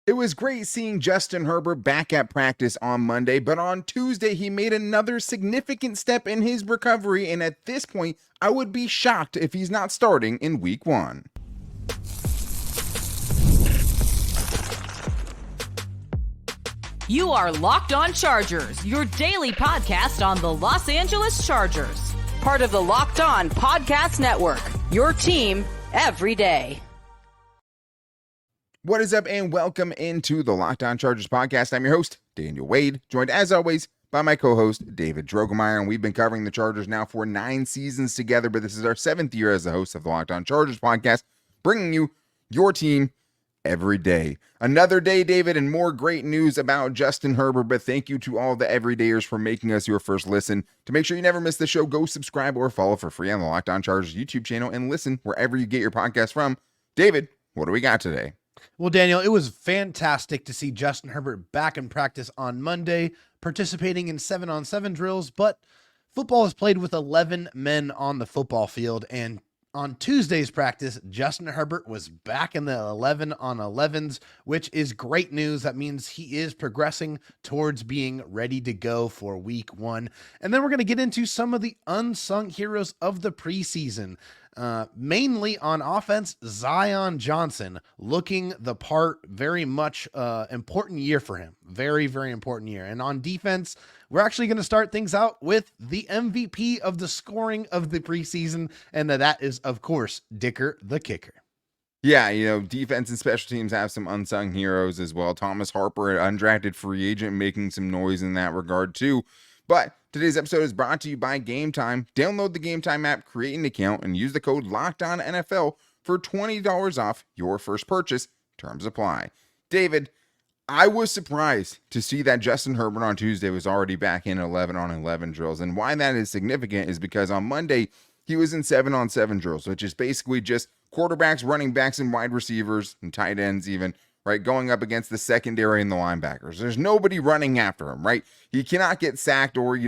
It was great seeing Justin Herbert back at practice on Monday, but on Tuesday he made another significant step in his recovery, and at this point, I would be shocked if he's not starting in week 1. You are Locked On Chargers, your daily podcast on the Los Angeles Chargers. Part of the Locked On Podcast Network, your team every day. What is up, and welcome into the Locked On Chargers podcast. I'm your host, Daniel Wade, joined as always by my co-host, David Drogemeyer, and we've been covering the Chargers now for 9 seasons together, but this is our 7th year as the host of the Locked On Chargers podcast, bringing you your team every day. Another day, David, and more great news about Justin Herbert, but thank you to all the everydayers for making us your first listen. To make sure you never miss the show, go subscribe or follow for free on the Locked On Chargers YouTube channel and listen wherever you get your podcast from. David, what do we got today? Well, Daniel, it was fantastic to see Justin Herbert back in practice on Monday, participating in 7-on-7 drills, but football is played with 11 men on the football field, and on Tuesday's practice, Justin Herbert was back in the 11-on-11s, which is great news. That means he is progressing towards being ready to go for week 1. And then we're going to get into some of the unsung heroes of the preseason. Mainly on offense, Zion Johnson looking the part, very much important year for him. Very, very important year. And on defense, we're actually going to start things out with the MVP of the scoring of the preseason. And that is, of course, Dicker the kicker. Yeah, defense and special teams have some unsung heroes as well. Thomas Harper, an undrafted free agent, making some noise in that regard too. But today's episode is brought to you by GameTime. Download the GameTime app, create an account, and use the code LOCKEDONNFL for $20 off your first purchase. Terms apply. David, I was surprised to see that Justin Herbert on Tuesday was already back in 11-on-11 drills. And why that is significant is because on Monday, he was in 7-on-7 drills, which is basically just quarterbacks, running backs, and wide receivers, and tight ends even, right, going up against the secondary and the linebackers. There's nobody running after him, right? He cannot get sacked or,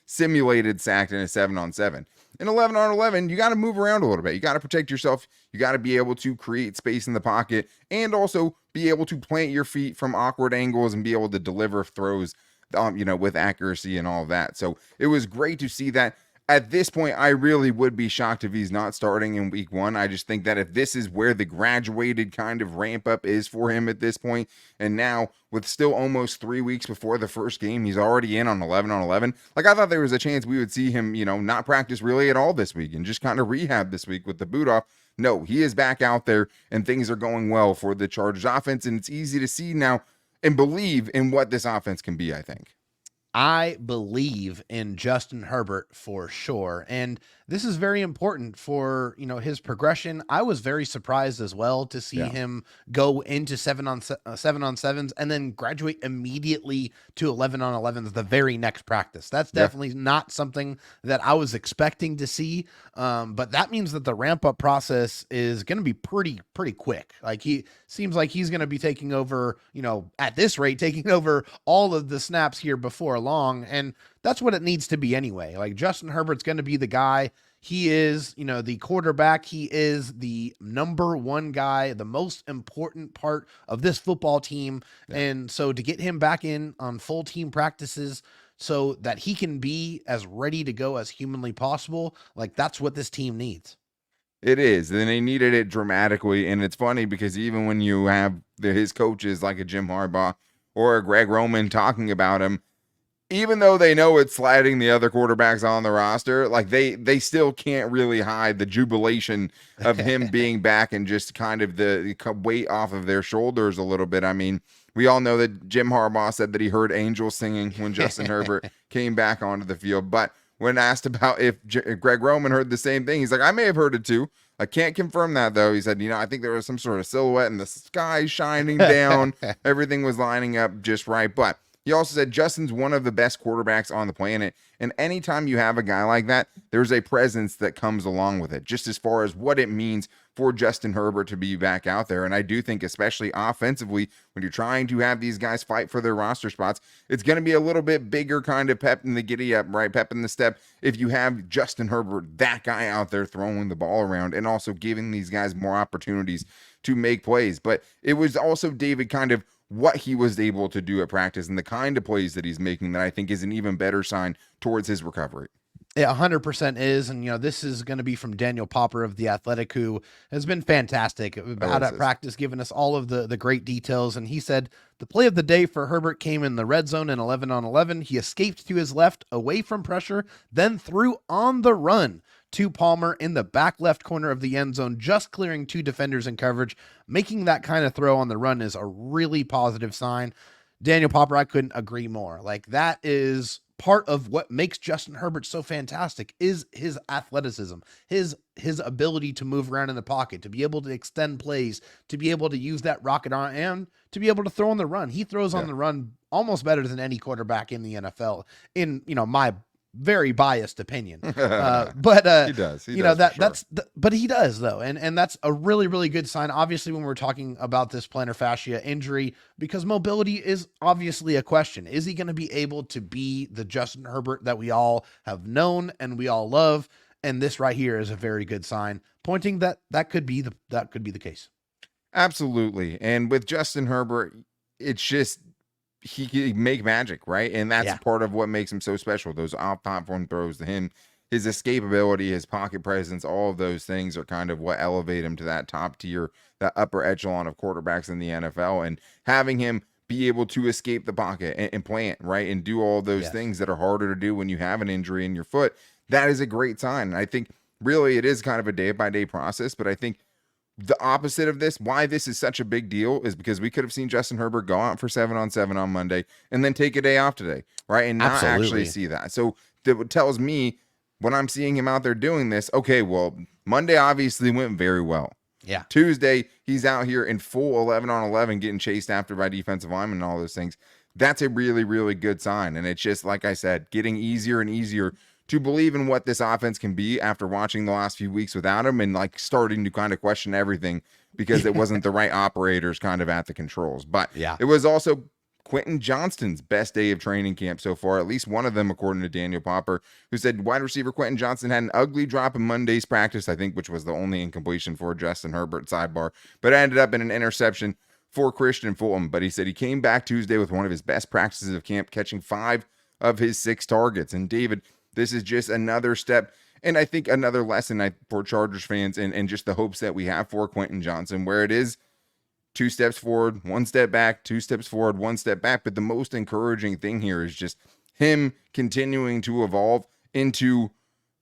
simulated sacked in a 7-on-7. In 11-on-11, you got to move around a little bit. You got to protect yourself. You got to be able to create space in the pocket and also be able to plant your feet from awkward angles and be able to deliver throws, with accuracy and all of that. So it was great to see that. At this point, I really would be shocked if he's not starting in week 1. I just think that if this is where the graduated kind of ramp up is for him at this point, and now with still almost 3 weeks before the first game, he's already in on 11-on-11. Like, I thought there was a chance we would see him, not practice really at all this week and just kind of rehab this week with the boot off. No, he is back out there and things are going well for the Chargers offense. And it's easy to see now and believe in what this offense can be, I think. I believe in Justin Herbert for sure. And this is very important for, his progression. I was very surprised as well to see him go into 7-on-7s and then graduate immediately to 11-on-11s the very next practice. That's definitely not something that I was expecting to see. But that means that the ramp up process is going to be pretty quick. Like, he seems like he's going to be taking over, at this rate, taking over all of the snaps here before long. And that's what it needs to be anyway. Like, Justin Herbert's going to be the guy. He is, the quarterback. He is the number 1 guy, the most important part of this football team. Yeah. And so to get him back in on full team practices so that he can be as ready to go as humanly possible, like, that's what this team needs. It is, and they needed it dramatically. And it's funny because even when you have his coaches like a Jim Harbaugh or a Greg Roman talking about him, even though they know it's sliding the other quarterbacks on the roster, like they still can't really hide the jubilation of him being back and just kind of the weight off of their shoulders a little bit. I mean, we all know that Jim Harbaugh said that he heard angels singing when Justin Herbert came back onto the field. But when asked about if Greg Roman heard the same thing, he's like, I may have heard it too. I can't confirm that, though. He said, I think there was some sort of silhouette in the sky shining down. Everything was lining up just right. But he also said Justin's one of the best quarterbacks on the planet. And anytime you have a guy like that, there's a presence that comes along with it, just as far as what it means for Justin Herbert to be back out there. And I do think, especially offensively, when you're trying to have these guys fight for their roster spots, it's going to be a little bit bigger kind of pep in the giddy up, right? Pep in the step. If you have Justin Herbert, that guy out there throwing the ball around and also giving these guys more opportunities to make plays. But it was also, David, kind of what he was able to do at practice and the kind of plays that he's making that I think is an even better sign towards his recovery. It 100% is. And, this is going to be from Daniel Popper of The Athletic, who has been fantastic out at practice, giving us all of the great details. And he said the play of the day for Herbert came in the red zone in 11-on-11. He escaped to his left away from pressure, then threw on the run to Palmer in the back left corner of the end zone, just clearing 2 defenders in coverage. Making that kind of throw on the run is a really positive sign. Daniel Popper, I couldn't agree more. Like, that is part of what makes Justin Herbert so fantastic, is his athleticism, his ability to move around in the pocket, to be able to extend plays, to be able to use that rocket arm, and to be able to throw on the run. He throws on the run almost better than any quarterback in the NFL, in, my very biased opinion. But he does. But he does, though. And that's a really, really good sign. Obviously, when we're talking about this plantar fascia injury, because mobility is obviously a question. Is he going to be able to be the Justin Herbert that we all have known and we all love? And this right here is a very good sign, pointing that could be the case. Absolutely. And with Justin Herbert, it's just, he can make magic, right? And that's part of what makes him so special. Those off-platform throws to him, his escapability, his pocket presence, all of those things are kind of what elevate him to that top tier, that upper echelon of quarterbacks in the NFL. And having him be able to escape the pocket and plant, right, and do all those things that are harder to do when you have an injury in your foot, that is a great sign. And I think really it is kind of a day-by-day process, but I think the opposite of this, why this is such a big deal, is because we could have seen Justin Herbert go out for 7-on-7 on Monday and then take a day off today, right? And not actually see that. So that tells me, when I'm seeing him out there doing this, okay, well, Monday obviously went very well. Yeah. Tuesday, he's out here in full 11-on-11 getting chased after by defensive linemen and all those things. That's a really, really good sign. And it's just, like I said, getting easier and easier to believe in what this offense can be after watching the last few weeks without him, and like starting to kind of question everything because it wasn't the right operators kind of at the controls. But it was also Quentin Johnston's best day of training camp so far, at least one of them, according to Daniel Popper, who said wide receiver Quentin Johnston had an ugly drop in Monday's practice, I think, which was the only incompletion for Justin Herbert, sidebar, but ended up in an interception for Christian Fulton. But he said he came back Tuesday with one of his best practices of camp, catching 5 of his 6 targets. And David, this is just another step, and I think another lesson for Chargers fans, and just the hopes that we have for Quentin Johnston, where it is 2 steps forward, 1 step back, 2 steps forward, 1 step back. But the most encouraging thing here is just him continuing to evolve into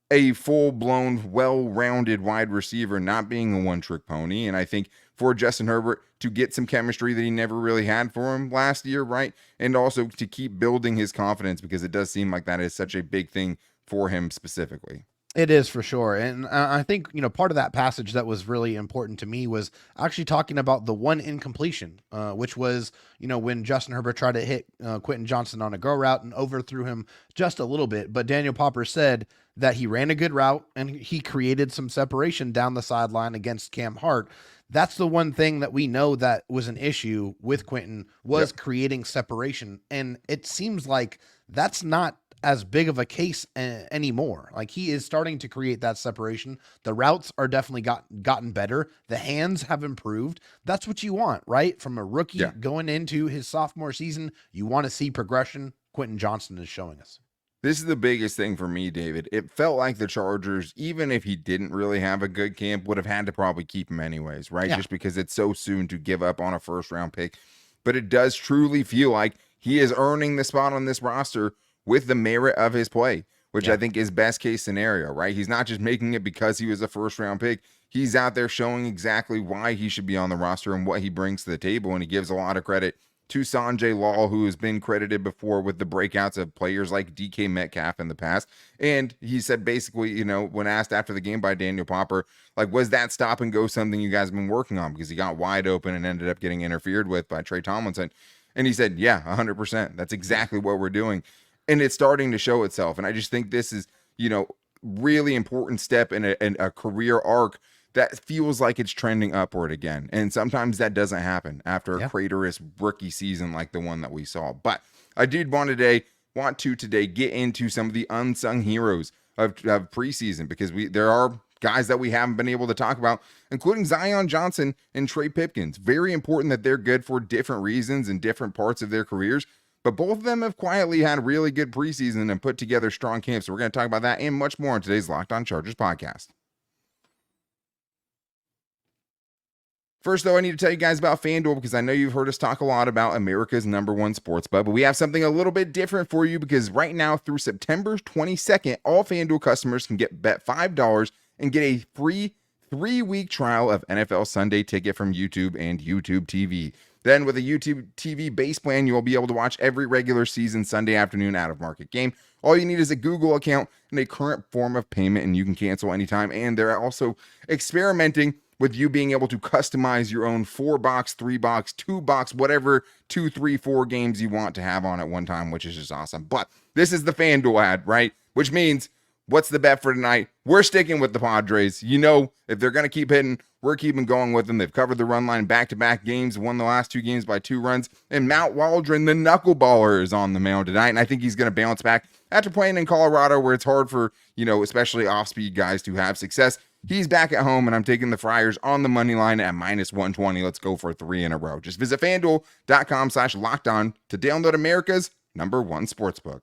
a full-blown, well-rounded wide receiver, not being a one-trick pony. And I think for Justin Herbert to get some chemistry that he never really had for him last year, right? And also to keep building his confidence, because it does seem like that is such a big thing for him specifically. It is, for sure. And I think, part of that passage that was really important to me was actually talking about the one incompletion, which was, when Justin Herbert tried to hit Quentin Johnston on a go route and overthrew him just a little bit. But Daniel Popper said that he ran a good route and he created some separation down the sideline against Cam Hart. That's the one thing that we know that was an issue with Quentin, was creating separation. And it seems like that's not as big of a case anymore. Like, he is starting to create that separation. The routes are definitely gotten better. The hands have improved. That's what you want, right? From a rookie going into his sophomore season, you want to see progression. Quentin Johnston is showing us. This is the biggest thing for me, David. It felt like the Chargers, even if he didn't really have a good camp, would have had to probably keep him anyways, right? Just because it's so soon to give up on a first-round pick. But it does truly feel like he is earning the spot on this roster with the merit of his play, which I think is best case scenario, right? He's not just making it because he was a first-round pick. He's out there showing exactly why he should be on the roster and what he brings to the table, and he gives a lot of credit to Sanjay Lal, who has been credited before with the breakouts of players like DK Metcalf in the past. And he said basically, when asked after the game by Daniel Popper, like, was that stop and go something you guys have been working on? Because he got wide open and ended up getting interfered with by Tre Tomlinson. And he said, yeah, 100%. That's exactly what we're doing. And it's starting to show itself. And I just think this is, really important step in a career arc that feels like it's trending upward again. And sometimes that doesn't happen after a craterous rookie season like the one that we saw. But I did want to today get into some of the unsung heroes of preseason, because there are guys that we haven't been able to talk about, including Zion Johnson and Tre Pipkins. Very important that they're good for different reasons and different parts of their careers. But both of them have quietly had really good preseason and put together strong camps. So we're going to talk about that and much more on today's Locked On Chargers podcast. First, though, I need to tell you guys about FanDuel because I know you've heard us talk a lot about America's #1 sports bet, but we have something a little bit different for you because right now through September 22nd, all FanDuel customers can bet $5 and get a free 3-week trial of NFL Sunday Ticket from YouTube and YouTube TV. Then with a YouTube TV base plan, you'll be able to watch every regular season Sunday afternoon out-of-market game. All you need is a Google account and a current form of payment, and you can cancel anytime. And they're also experimenting with you being able to customize your own 4-box, 3-box, 2-box, whatever 2, 3, 4 games you want to have on at one time, which is just awesome. But this is the FanDuel ad, right? Which means, what's the bet for tonight? We're sticking with the Padres. You know, if they're going to keep hitting, we're keeping going with them. They've covered the run line back-to-back games, won the last 2 games by 2 runs. And Mount Waldron, the knuckleballer, is on the mound tonight. And I think he's going to bounce back after playing in Colorado where it's hard for, especially off-speed guys to have success. He's back at home, and I'm taking the Friars on the money line at -120. Let's go for 3 in a row. Just visit FanDuel.com/lockedon to download America's #1 sportsbook.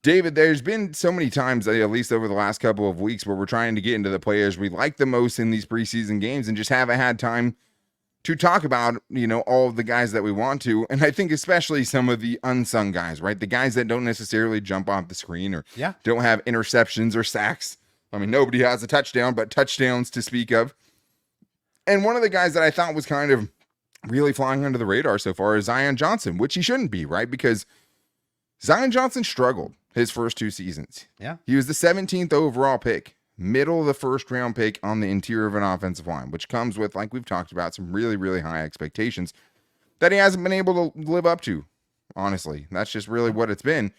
David, there's been so many times, at least over the last couple of weeks, where we're trying to get into the players we like the most in these preseason games and just haven't had time to talk about, all of the guys that we want to. And I think especially some of the unsung guys, right? The guys that don't necessarily jump off the screen or don't have interceptions or sacks. I mean, nobody has a touchdown, but touchdowns to speak of. And one of the guys that I thought was kind of really flying under the radar so far is Zion Johnson, which he shouldn't be, right? Because Zion Johnson struggled his first 2 seasons. Yeah. He was the 17th overall pick, middle of the first round pick on the interior of an offensive line, which comes with, like we've talked about, some really, really high expectations that he hasn't been able to live up to. Honestly, that's just really what it's been.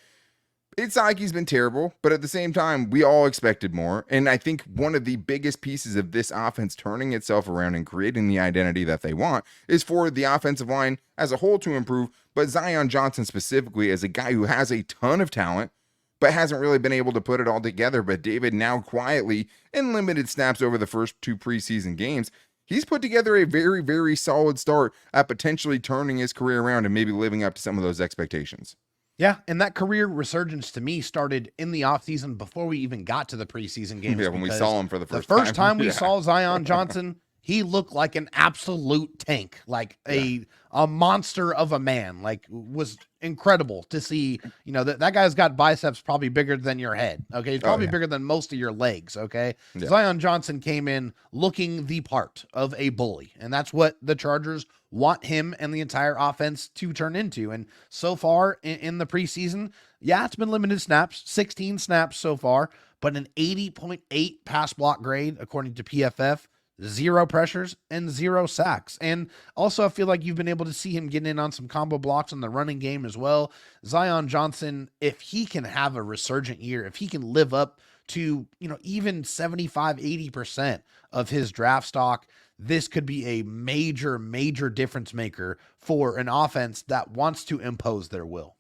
It's not like he's been terrible, but at the same time, we all expected more. And I think one of the biggest pieces of this offense turning itself around and creating the identity that they want is for the offensive line as a whole to improve. But Zion Johnson specifically as a guy who has a ton of talent, but hasn't really been able to put it all together. But David, now quietly, in limited snaps over the first 2 preseason games, he's put together a very, very solid start at potentially turning his career around and maybe living up to some of those expectations. Yeah, and that career resurgence to me started in the offseason before we even got to the preseason games. Yeah, when we saw him for the first time. The first time we saw Zion Johnson, he looked like an absolute tank, like a monster of a man, like was incredible to see. That guy's got biceps probably bigger than your head. Okay. He's probably bigger than most of your legs. Okay. Yeah. Zion Johnson came in looking the part of a bully, and that's what the Chargers want him and the entire offense to turn into. And so far in the preseason, it's been limited snaps, 16 snaps so far, but an 80.8 pass block grade, according to PFF. 0 pressures and 0 sacks. And also, I feel like you've been able to see him get in on some combo blocks in the running game as well. Zion Johnson, if he can have a resurgent year, if he can live up to, even 75, 80% of his draft stock, this could be a major, major difference maker for an offense that wants to impose their will.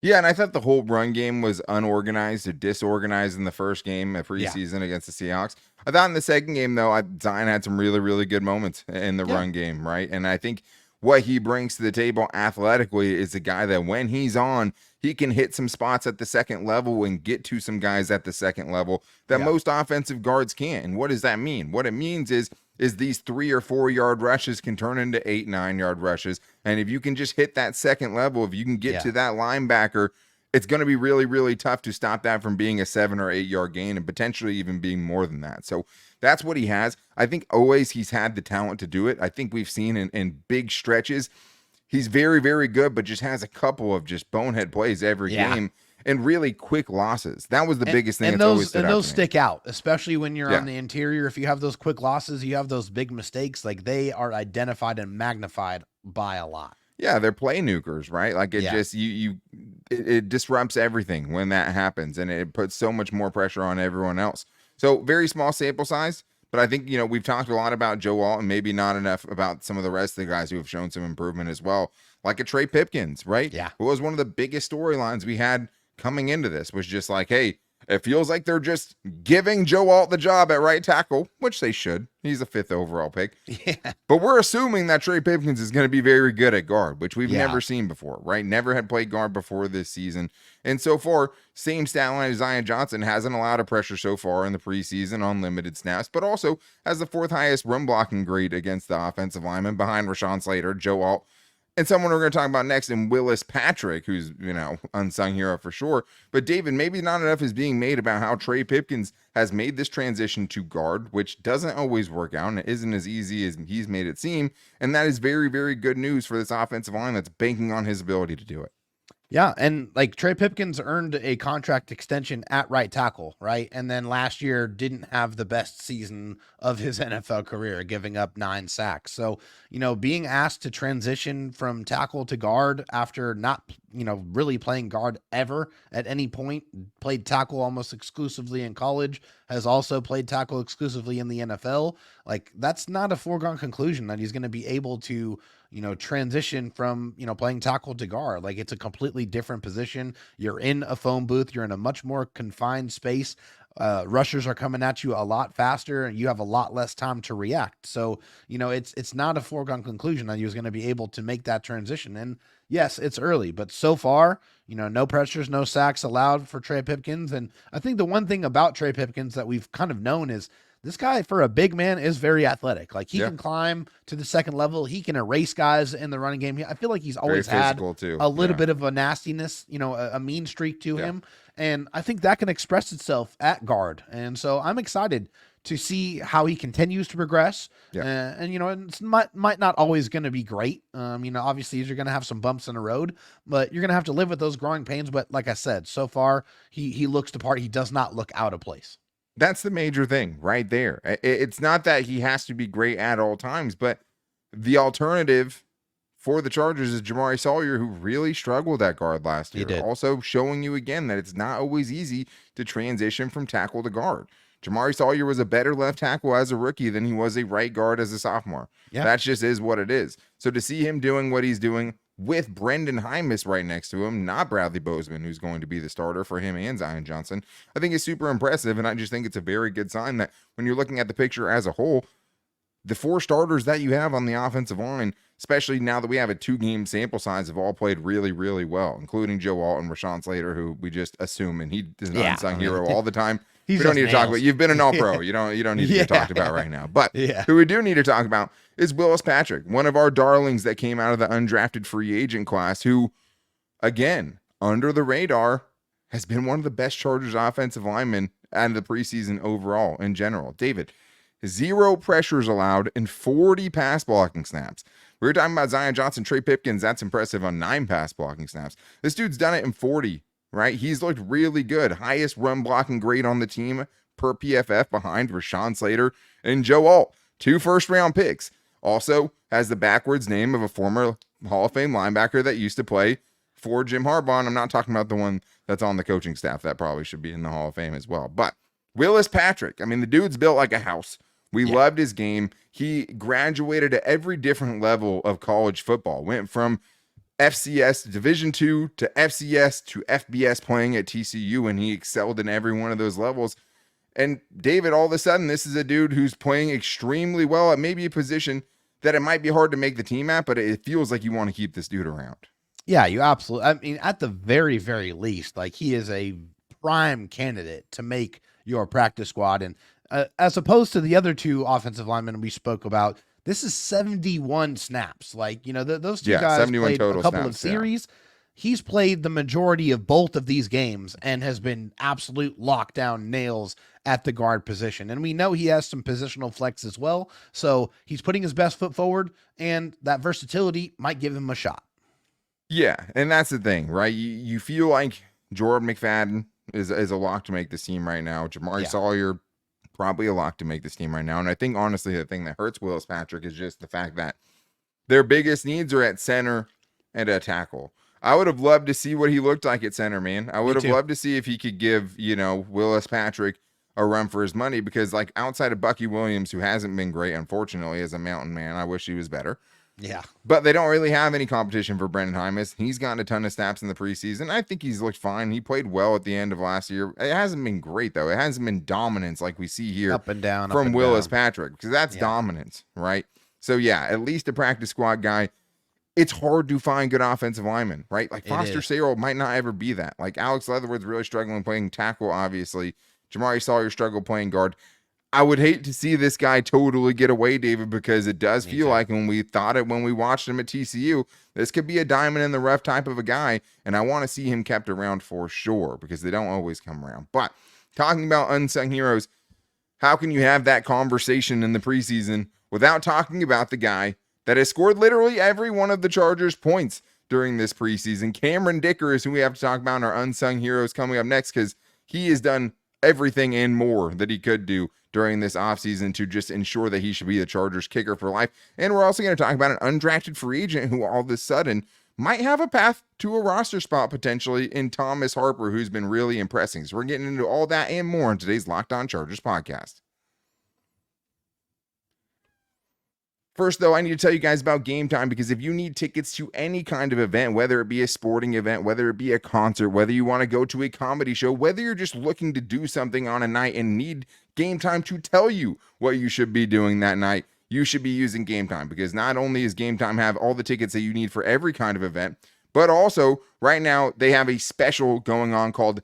Yeah, and I thought the whole run game was unorganized or disorganized in the first game of preseason against the Seahawks. I thought in the second game, though, Zion had some really, really good moments in the run game, right? And I think what he brings to the table athletically is a guy that when he's on, he can hit some spots at the second level and get to some guys at the second level that most offensive guards can't. And what does that mean? What it means is these 3 or 4 yard rushes can turn into 8, 9 yard rushes. And if you can just hit that second level, if you can get to that linebacker, it's going to be really, really tough to stop that from being a 7 or 8 yard gain and potentially even being more than that. So that's what he has. I think always he's had the talent to do it. I think we've seen in big stretches, he's very, very good, but just has a couple of just bonehead plays every game. And really quick losses. That was the biggest thing. And those stick out, especially when you're on the interior. If you have those quick losses, you have those big mistakes. Like they are identified and magnified by a lot. Yeah, they're play nukers, right? Like it just it disrupts everything when that happens, and it puts so much more pressure on everyone else. So very small sample size, but I think we've talked a lot about Joe Alt, maybe not enough about some of the rest of the guys who have shown some improvement as well, like a Tre Pipkins, right? Yeah, it was one of the biggest storylines we had coming into this was just like, hey, It feels like they're just giving Joe Alt the job at right tackle, which they should. He's a 5th overall pick. Yeah. But we're assuming that Tre Pipkins is going to be very good at guard, which we've Yeah. never seen before, right? Never had played guard before this season. And so far, same stat line as Zion Johnson, hasn't allowed a pressure so far in the preseason on limited snaps, but also has the 4th highest run blocking grade against the offensive lineman behind Rashawn Slater, Joe Alt, and someone we're going to talk about next in Willis Patrick, who's, unsung hero for sure. But David, maybe not enough is being made about how Tre Pipkins has made this transition to guard, which doesn't always work out and it isn't as easy as he's made it seem. And that is very, very good news for this offensive line that's banking on his ability to do it. Yeah, and like Tre Pipkins earned a contract extension at right tackle, right? And then last year didn't have the best season of his NFL career, giving up 9 sacks. So, being asked to transition from tackle to guard after not, really playing guard ever at any point, played tackle almost exclusively in college, has also played tackle exclusively in the NFL. Like, that's not a foregone conclusion that he's going to be able to transition from, playing tackle to guard. Like, it's a completely different position. You're in a phone booth. You're in a much more confined space. Rushers are coming at you a lot faster and you have a lot less time to react. So, it's not a foregone conclusion that he was going to be able to make that transition. And yes, it's early, but so far, no pressures, no sacks allowed for Tre Pipkins. And I think the one thing about Tre Pipkins that we've kind of known is this guy, for a big man, is very athletic. Like, he can climb to the second level. He can erase guys in the running game. I feel like he's always had a little bit of a nastiness, a mean streak to him. And I think that can express itself at guard. And so I'm excited to see how he continues to progress. And it's might not always going to be great. Obviously you're going to have some bumps in the road, but you're going to have to live with those growing pains. But like I said, so far he looks the part. He does not look out of place. That's the major thing right there. It's not that he has to be great at all times, but the alternative for the Chargers is Jamari Sawyer, who really struggled at guard last year. Also showing you again that it's not always easy to transition from tackle to guard. Jamari Sawyer was a better left tackle as a rookie than he was a right guard as a sophomore. That just is what it is. So to see him doing what he's doing with Brendan Hymus right next to him, not Bradley Bozeman, who's going to be the starter for him and Zion Johnson, I think is super impressive. And I just think it's a very good sign that when you're looking at the picture as a whole, the 4 starters that you have on the offensive line, especially now that we have a 2-game sample size, have all played really, really well, including Joe Alt and Rashawn Slater, who we just assume, and he is an unsung hero all the time. We don't need to talk about. You've been an all-pro. You don't need to get talked about right now. But who we do need to talk about is Willis Patrick, one of our darlings that came out of the undrafted free agent class, who, again, under the radar, has been one of the best Chargers offensive linemen out of the preseason overall in general. David, 0 pressures allowed and 40 pass blocking snaps. We were talking about Zion Johnson, Tre Pipkins. That's impressive on 9 pass blocking snaps. This dude's done it in 40. Right? He's looked really good. Highest run blocking grade on the team per PFF behind Rashawn Slater and Joe Alt. 2 first-round picks. Also has the backwards name of a former Hall of Fame linebacker that used to play for Jim Harbaugh. And I'm not talking about the one that's on the coaching staff. That probably should be in the Hall of Fame as well. But Willis Patrick, I mean, the dude's built like a house. We loved his game. He graduated at every different level of college football. Went from FCS Division II to FCS to FBS playing at TCU, and he excelled in every one of those levels. And David, all of a sudden, this is a dude who's playing extremely well at maybe a position that it might be hard to make the team at, but it feels like you want to keep this dude around. Yeah, you absolutely. I mean, at the very, very least, like, he is a prime candidate to make your practice squad. And as opposed to the other 2 offensive linemen we spoke about, this is 71 snaps. Like, those 2 guys played a couple of series. He's played the majority of both of these games and has been absolute lockdown nails at the guard position. And we know he has some positional flex as well. So he's putting his best foot forward, and that versatility might give him a shot. Yeah, and that's the thing, right? You feel like Jordan McFadden is a lock to make this team right now. Jamari Sawyer, probably a lock to make this team right now. And I think, honestly, the thing that hurts Willis Patrick is just the fact that their biggest needs are at center and at tackle. I would have loved to see what he looked like at center, man. I would have loved to see if he could give, Willis Patrick a run for his money, because, like, outside of Bucky Williams, who hasn't been great, unfortunately, as a mountain man, I wish he was better. Yeah. But they don't really have any competition for Brendan Hymas. He's gotten a ton of snaps in the preseason. I think he's looked fine. He played well at the end of last year. It hasn't been great, though. It hasn't been dominance like we see here Up and down, from up and Willis down. Patrick, because that's dominance, right? So, yeah, at least a practice squad guy. It's hard to find good offensive linemen, right? Like Foster Sarrell might not ever be that. Like Alex Leatherwood's really struggling playing tackle, obviously. Jamari Sawyer struggled playing guard. I would hate to see this guy totally get away, David, because it does feel like when we watched him at TCU, this could be a diamond in the rough type of a guy, and I want to see him kept around for sure because they don't always come around. But talking about unsung heroes, how can you have that conversation in the preseason without talking about the guy that has scored literally every one of the Chargers' points during this preseason? Cameron Dicker is who we have to talk about in our unsung heroes coming up next, because he has done everything and more that he could do during this offseason to just ensure that he should be the Chargers kicker for life. And we're also going to talk about an undrafted free agent who all of a sudden might have a path to a roster spot potentially in Thomas Harper, who's been really impressing. So we're getting into all that and more in today's Locked On Chargers podcast. First, though, I need to tell you guys about Game Time, because if you need tickets to any kind of event, whether it be a sporting event, whether it be a concert, whether you want to go to a comedy show, whether you're just looking to do something on a night and need Game Time to tell you what you should be doing that night, you should be using Game Time, because not only is Game Time have all the tickets that you need for every kind of event, but also right now they have a special going on called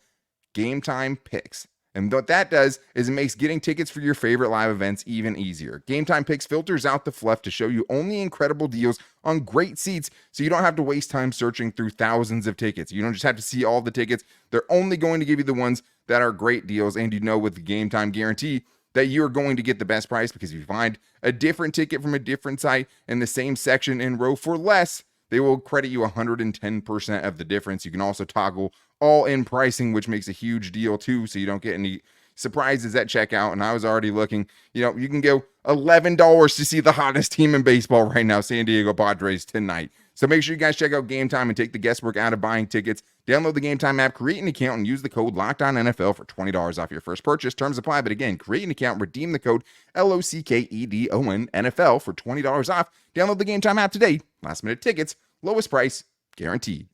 Game Time Picks. And what that does is it makes getting tickets for your favorite live events even easier. Game Time Picks filters out the fluff to show you only incredible deals on great seats, so you don't have to waste time searching through thousands of tickets. You don't just have to see all the tickets. They're only going to give you the ones that are great deals, and you know with the Game Time guarantee that you're going to get the best price, because if you find a different ticket from a different site in the same section and row for less, they will credit you 110% of the difference. You can also toggle all-in pricing, which makes a huge deal too, so you don't get any surprises at checkout. And I was already looking, you can go $11 to see the hottest team in baseball right now, San Diego Padres, tonight. So make sure you guys check out Game Time and take the guesswork out of buying tickets. Download the Game Time app, create an account, and use the code LOCKEDONNFL for $20 off your first purchase. Terms apply, but again, create an account, redeem the code LOCKEDONNFL for $20 off. Download the Game Time app today. Last minute tickets, lowest price, guaranteed.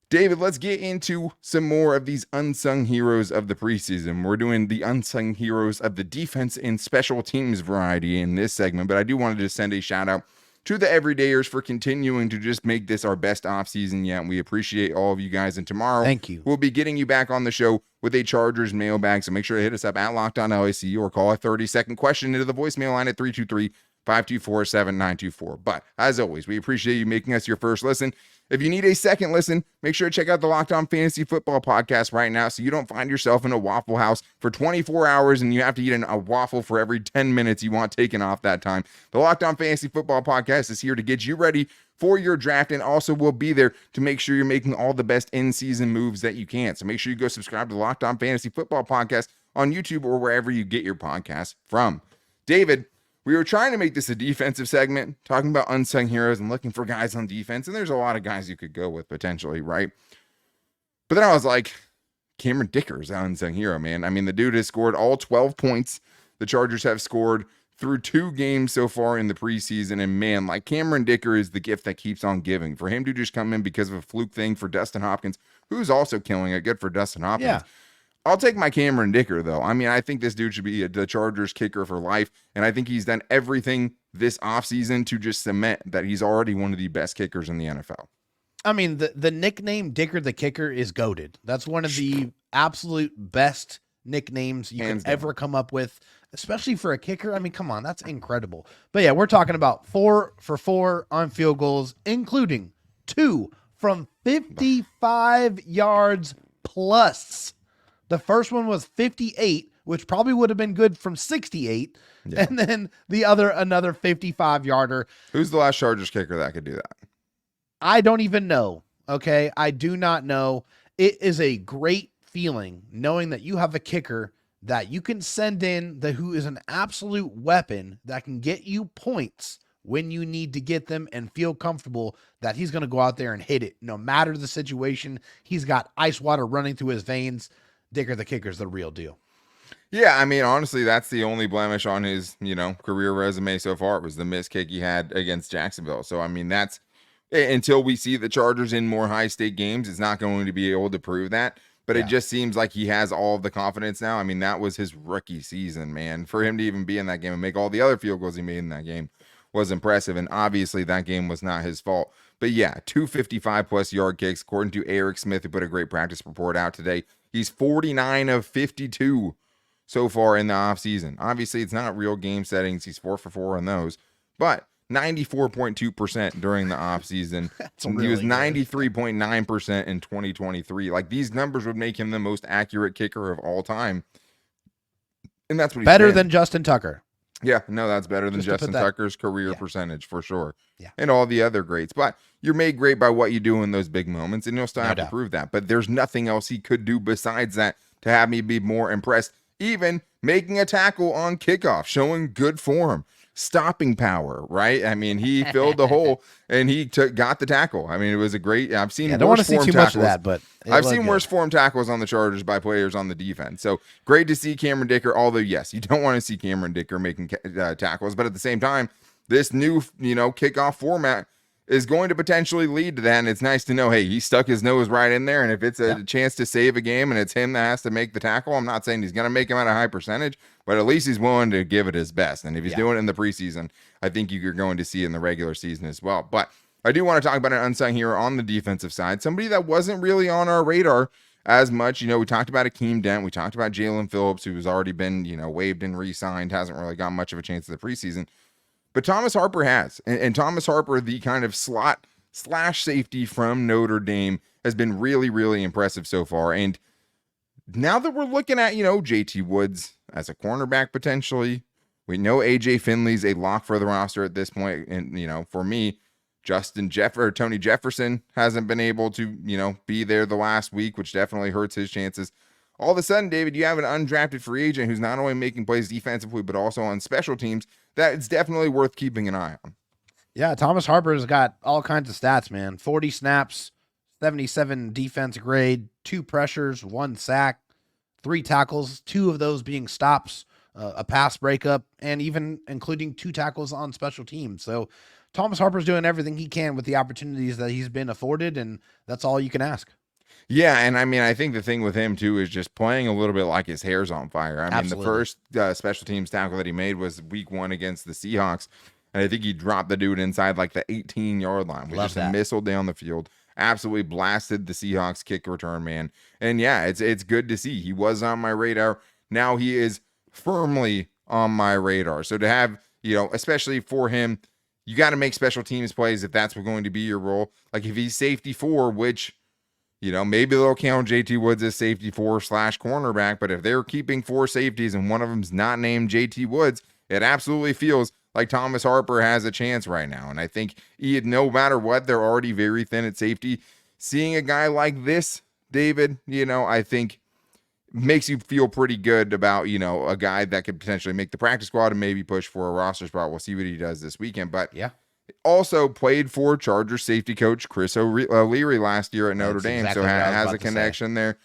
David, let's get into some more of these unsung heroes of the preseason. We're doing the unsung heroes of the defense and special teams variety in this segment, but I do want to just send a shout out to the everydayers for continuing to just make this our best offseason yet. We appreciate all of you guys, and tomorrow Thank you. We'll be getting you back on the show with a Chargers mailbag, so make sure to hit us up at LockedOnLAC or call a 30-second question into the voicemail line at 323-524-7924. But as always, we appreciate you making us your first listen. If you need a second listen, make sure to check out the Locked On Fantasy Football podcast right now, so you don't find yourself in a Waffle House for 24 hours and you have to eat a waffle for every 10 minutes you want taken off that time. The Locked On Fantasy Football podcast is here to get you ready for your draft, and also will be there to make sure you're making all the best in-season moves that you can. So make sure you go subscribe to the Locked On Fantasy Football podcast on YouTube or wherever you get your podcasts from. David, we were trying to make this a defensive segment, talking about unsung heroes and looking for guys on defense, and there's a lot of guys you could go with potentially, right? But then I was like, Cameron Dicker's an unsung hero, man. I mean, the dude has scored all 12 points the Chargers have scored through 2 games so far in the preseason, and man, like Cameron Dicker is the gift that keeps on giving. For him to just come in because of a fluke thing for Dustin Hopkins, who's also killing it, good for Dustin Hopkins. Yeah. I'll take my Cameron Dicker, though. I mean, I think this dude should be the Chargers kicker for life, and I think he's done everything this offseason to just cement that he's already one of the best kickers in the NFL. I mean, the nickname Dicker the Kicker is goated. That's one of the absolute best nicknames you can ever come up with, especially for a kicker. I mean, come on, that's incredible. But yeah, we're talking about 4 for 4 on field goals, including 2 from 55 yards plus. The first one was 58, which probably would have been good from 68. Yeah. And then the other, another 55-yarder. Who's the last Chargers kicker that could do that? I don't even know. Okay. I do not know. It is a great feeling knowing that you have a kicker that you can send in who is an absolute weapon that can get you points when you need to get them, and feel comfortable that he's going to go out there and hit it. No matter the situation, he's got ice water running through his veins. Dicker the Kicker's the real deal. Yeah, I mean, honestly, that's the only blemish on his, career resume so far was the missed kick he had against Jacksonville. So, I mean, that's until we see the Chargers in more high stake games, it's not going to be able to prove that. But it Yeah. just seems like he has all of the confidence now. I mean, that was his rookie season, man. For him to even be in that game and make all the other field goals he made in that game was impressive. And obviously, that game was not his fault. But yeah, 255 plus yard kicks, according to Eric Smith, who put a great practice report out today. He's 49 of 52 so far in the offseason. Obviously, it's not real game settings. He's 4 for 4 on those, but 94.2% during the offseason. He was 93.9% in 2023. Like, these numbers would make him the most accurate kicker of all time. And that's what he's better been. than Justin Tucker. Yeah, no, that's better than Justin Tucker's career percentage for sure. Yeah. And all the other greats. But you're made great by what you do in those big moments, and you'll still have to prove that. But there's nothing else he could do besides that to have me be more impressed. Even making a tackle on kickoff, showing good form, stopping power, right? I mean, he filled the hole and he got the tackle. I mean, it was a great. I've seen. I don't want to see too much of that, but I've seen worse form tackles on the Chargers by players on the defense. So great to see Cameron Dicker. Although yes, you don't want to see Cameron Dicker making tackles, but at the same time, this new kickoff format is going to potentially lead to that. And it's nice to know, hey, he stuck his nose right in there. And if it's a chance to save a game and it's him that has to make the tackle, I'm not saying he's going to make him at a high percentage, but at least he's willing to give it his best. And if he's doing it in the preseason, I think you're going to see it in the regular season as well. But I do want to talk about an unsung hero on the defensive side, somebody that wasn't really on our radar as much. We talked about Akeem Dent. We talked about Jalen Phillips, who's already been, waived and re-signed, hasn't really got much of a chance in the preseason. But Thomas Harper has. And Thomas Harper, the kind of slot/safety from Notre Dame, has been really, really impressive so far. And now that we're looking at, JT Woods as a cornerback potentially, we know AJ Finley's a lock for the roster at this point. And, for me, Tony Jefferson hasn't been able to, be there the last week, which definitely hurts his chances. All of a sudden, David, you have an undrafted free agent who's not only making plays defensively, but also on special teams. That it's definitely worth keeping an eye on. Yeah, Thomas Harper's got all kinds of stats, man. 40 snaps, 77 defense grade, 2 pressures, 1 sack, 3 tackles, 2 of those being stops, a pass breakup, and even including 2 tackles on special teams. So Thomas Harper's doing everything he can with the opportunities that he's been afforded, and that's all you can ask. Yeah, and I mean, I think the thing with him, too, is just playing a little bit like his hair's on fire. I mean, the first special teams tackle that he made was week 1 against the Seahawks, and I think he dropped the dude inside like the 18-yard line with just a missile down the field. Absolutely blasted the Seahawks kick return, man. And yeah, it's good to see. He was on my radar. Now he is firmly on my radar. So to have, especially for him, you got to make special teams plays if that's going to be your role. Like if he's safety 4, which... maybe they'll count JT Woods as safety 4/cornerback, but if they're keeping 4 safeties and one of them's not named JT Woods, it absolutely feels like Thomas Harper has a chance right now. And I think no matter what, they're already very thin at safety. Seeing a guy like this, David, I think makes you feel pretty good about, a guy that could potentially make the practice squad and maybe push for a roster spot. We'll see what he does this weekend. But yeah. Also played for Chargers safety coach Chris O'Leary last year at Notre Dame, so has a connection there.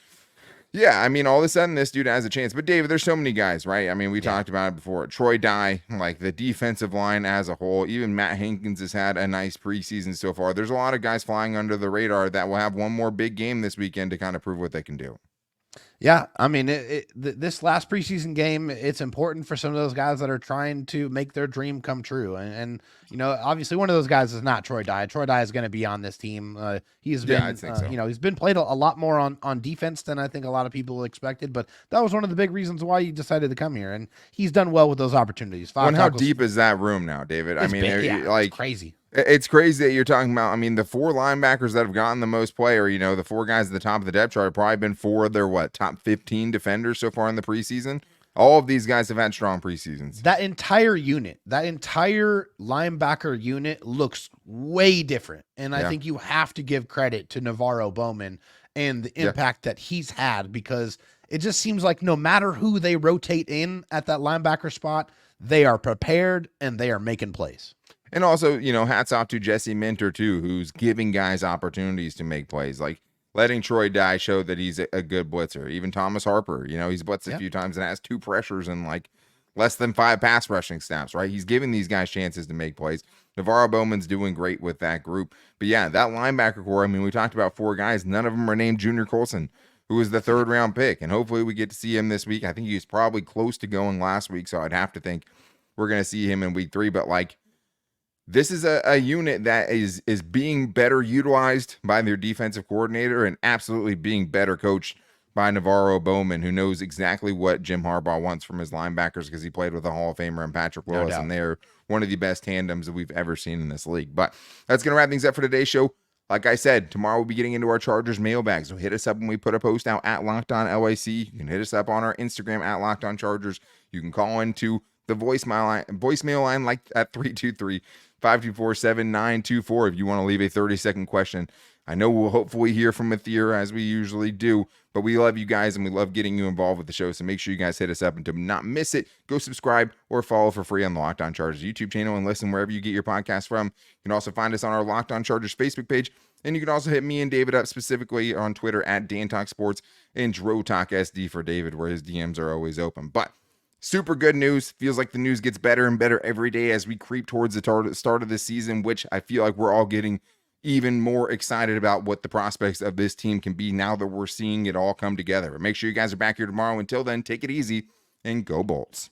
Yeah, I mean, all of a sudden this dude has a chance. But David, there's so many guys, right? I mean, we talked about it before. Troy Dye, like the defensive line as a whole. Even Matt Hankins has had a nice preseason so far. There's a lot of guys flying under the radar that will have one more big game this weekend to kind of prove what they can do. Yeah, I mean, this last preseason game, it's important for some of those guys that are trying to make their dream come true. And obviously one of those guys is not Troy Dye. Troy Dye is going to be on this team. He's been, I think so. He's been played a lot more on defense than I think a lot of people expected. But that was one of the big reasons why he decided to come here. And he's done well with those opportunities. How deep is that room now, David? I mean, it's crazy. It's crazy that you're talking about. I mean, the 4 linebackers that have gotten the most play, or the 4 guys at the top of the depth chart have probably been 4 of their top 15 defenders so far in the preseason. All of these guys have had strong preseasons. That entire linebacker unit looks way different, and I think you have to give credit to Navarro Bowman and the impact that he's had, because it just seems like no matter who they rotate in at that linebacker spot, they are prepared and they are making plays. And also, hats off to Jesse Minter, too, who's giving guys opportunities to make plays. Like, letting Troy Dye show that he's a good blitzer. Even Thomas Harper, he's blitzed a few times and has 2 pressures and like less than 5 pass rushing snaps, right? He's giving these guys chances to make plays. Navarro Bowman's doing great with that group. But yeah, that linebacker core, I mean, we talked about 4 guys. None of them are named Junior Colson, who was the 3rd round pick. And hopefully we get to see him this week. I think he was probably close to going last week, so I'd have to think we're going to see him in week 3. But like, this is a unit that is being better utilized by their defensive coordinator and absolutely being better coached by Navarro Bowman, who knows exactly what Jim Harbaugh wants from his linebackers because he played with a Hall of Famer and Patrick Willis, and they're one of the best tandems that we've ever seen in this league. But that's going to wrap things up for today's show. Like I said, tomorrow we'll be getting into our Chargers mailbag, so hit us up when we put a post out at Locked On LAC. You can hit us up on our Instagram at Locked On Chargers. You can call into the voicemail line like at 323-524-7924 if you want to leave a 30-second question. I know we'll hopefully hear from Athir as we usually do, but we love you guys and we love getting you involved with the show. So make sure you guys hit us up, and to not miss it, go subscribe or follow for free on the Locked On Chargers YouTube channel and listen wherever you get your podcast from. You can also find us on our Locked On Chargers Facebook page, and you can also hit me and David up specifically on Twitter at Dan Talk Sports and Dro Talk SD for David, where his DMs are always open. But super good news. Feels like the news gets better and better every day as we creep towards the start of the season, which I feel like we're all getting even more excited about what the prospects of this team can be now that we're seeing it all come together. But make sure you guys are back here tomorrow. Until then, take it easy and go Bolts.